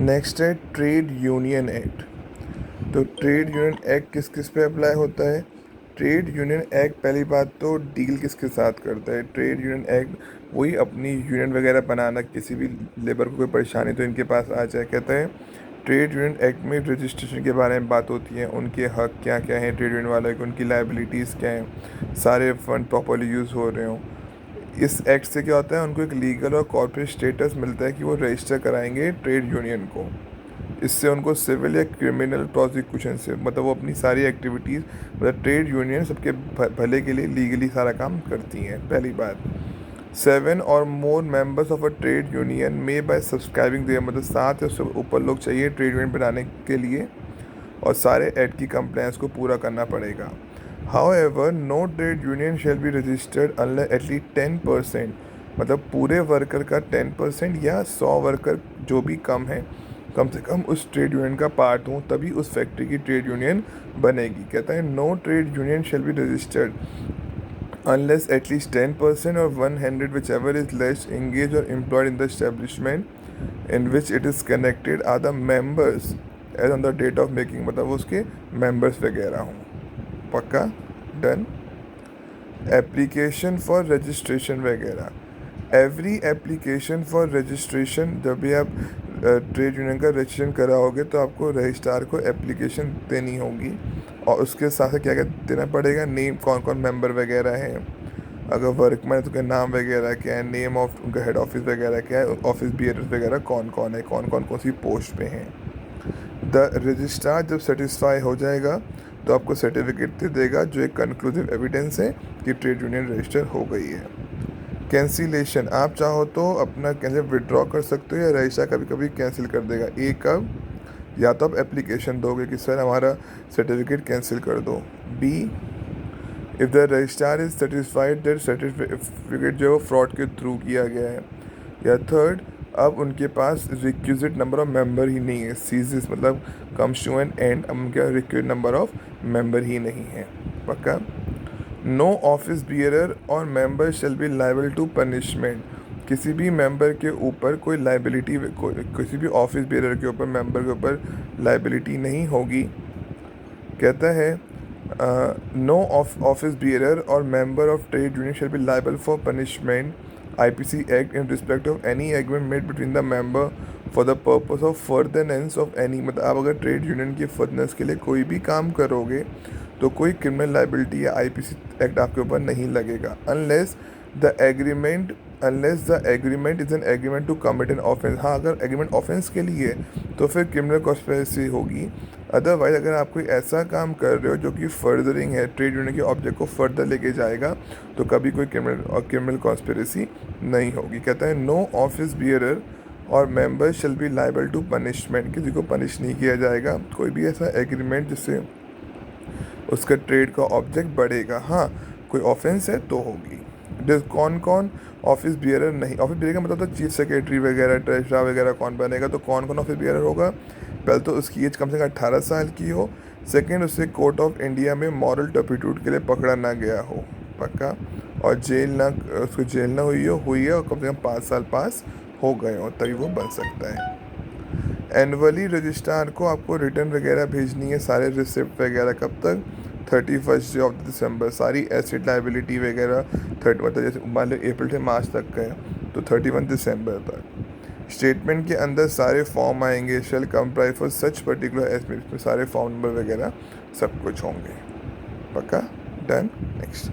Next है trade union act. तो trade union act किस किस पे अप्लाई होता है? ट्रेड यूनियन एक्ट पहली बात तो डील किसके साथ करता है? ट्रेड यूनियन एक्ट वही अपनी यूनियन वगैरह बनाना, किसी भी लेबर को कोई परेशानी तो इनके पास आ जाए। कहते हैं ट्रेड यूनियन एक्ट में रजिस्ट्रेशन के बारे में बात होती है, उनके हक क्या क्या हैं ट्रेड यूनियन वालों के, उनकी लाइबिलिटीज़ क्या हैं, सारे फंड प्रॉपरली यूज़ हो रहे हों। इस एक्ट से क्या होता है, उनको एक लीगल और कॉर्पोरेट स्टेटस मिलता है कि वो रजिस्टर कराएंगे ट्रेड यूनियन को। इससे उनको सिविल या क्रिमिनल प्रोसिक्यूशन से, मतलब वो अपनी सारी एक्टिविटीज़, मतलब ट्रेड यूनियन सबके भले के लिए लीगली सारा काम करती हैं। पहली बात, 7 और मोर members of a trade union में बाय सब्सक्राइबिंग देयर, मतलब 7 या उससे ऊपर लोग चाहिए ट्रेड यूनियन बनाने के लिए, और सारे एक्ट की कंप्लायंस को पूरा करना पड़ेगा। However, no trade union shall be registered unless at least 10%, मतलब पूरे वर्कर का 10% या 100 वर्कर जो भी कम है, कम से कम उस ट्रेड यूनियन का पार्ट हो, तभी उस फैक्ट्री की ट्रेड यूनियन बनेगी। कहता है no trade union shall be registered unless at least 10% or 100 whichever is less engaged or employed in the establishment in which it is connected are the members as on the date of making, मतलब उसके members वगैरह हों। पक्का? Done. Application for registration वगैरह, every application for registration, जब भी आप trade union का रजिस्ट्रेशन कराओगे तो आपको रजिस्ट्रार को एप्लीकेशन देनी होगी, और उसके साथ साथ क्या क्या देना पड़ेगा, नेम, कौन कौन मेंबर वगैरह हैं, अगर वर्कमैन है तो उनका नाम वगैरह क्या है, नेम ऑफ उनका हेड ऑफिस वगैरह क्या है, ऑफिस बियरर्स वगैरह कौन कौन है, कौन सी पोस्ट पे हैं। द रजिस्ट्रार जब सेटिस्फाई हो जाएगा तो आपको सर्टिफिकेट दे देगा, जो एक कंक्लूसिव एविडेंस है कि ट्रेड यूनियन रजिस्टर हो गई है। कैंसिलेशन, आप चाहो तो अपना कैसे विड्रॉ कर सकते हो, या रजिस्ट्रार कभी कभी कैंसिल कर देगा। ए कब? या तो आप एप्लीकेशन दोगे कि सर हमारा सर्टिफिकेट कैंसिल कर दो। B, if the registrar is satisfied that certificate जो फ्रॉड के थ्रू किया गया है। या थर्ड, अब उनके पास रिक्विजिट नंबर ऑफ मेंबर ही नहीं है, सीजिस मतलब कम्स टू एन एंड, अब उनका रिक्विजिट नंबर ऑफ मेंबर ही नहीं है। पक्का? नो ऑफिस बियरर और member shall be liable to punishment, किसी भी मेंबर के ऊपर कोई लाइबिलिटी, किसी भी ऑफिस बियरर के ऊपर, मेंबर के ऊपर लाइबिलिटी नहीं होगी। कहता है नो ऑफिस बियरर और member of trade union shall be liable for punishment IPC Act in respect of any agreement made between the member for the purpose of furtherance of any, मतलब आप अगर trade union की फर्दनेस के लिए कोई भी काम करोगे तो कोई क्रिमिनल लाइबिलिटी या IPC एक्ट आपके ऊपर नहीं लगेगा, unless the agreement is an agreement to commit an offence. हाँ, अगर एग्रीमेंट ऑफेंस के लिए तो फिर क्रिमिनल कॉन्स्पिरेसी होगी। अदरवाइज अगर आप कोई ऐसा काम कर रहे हो जो कि फर्दरिंग है, ट्रेड यूनियन के ऑब्जेक्ट को फर्दर लेके जाएगा, तो कभी कोई क्रिमिनल कॉन्स्पिरेसी नहीं होगी। कहता है नो ऑफिस बियरर और member shall be liable to punishment, किसी को पनिश नहीं किया जाएगा, कोई भी ऐसा एग्रीमेंट जिससे उसका ट्रेड का ऑब्जेक्ट बढ़ेगा। हाँ, कोई ऑफेंस है तो होगी। कौन कौन ऑफिस बियरर नहीं, ऑफिस बियरर का मतलब तो चीफ सेक्रेटरी वगैरह, ट्रेजरर वगैरह कौन बनेगा, तो कौन कौन ऑफिस बियरर होगा? पहले तो उसकी एज कम से कम 18 साल की हो। सेकंड, उससे कोर्ट ऑफ इंडिया में मॉरल टर्पिट्यूड के लिए पकड़ा ना गया हो। पक्का? और उसको जेल ना हुई है और कम से कम 5 साल पास हो गए हो, तभी वो बन सकता है। एनुअली रजिस्ट्रार को आपको रिटर्न वगैरह भेजनी है, सारे रिसिप्ट वगैरह, कब तक? 31 ऑफ दिसंबर। सारी एसेट लाइबिलिटी वगैरह मतलब जैसे मान लो अप्रैल से मार्च तक का है तो 31 दिसंबर तक। स्टेटमेंट के अंदर सारे फॉर्म आएंगे, shall comprise for such particular aspect में सारे फॉर्म नंबर वगैरह सब कुछ होंगे। पक्का? डन। नेक्स्ट।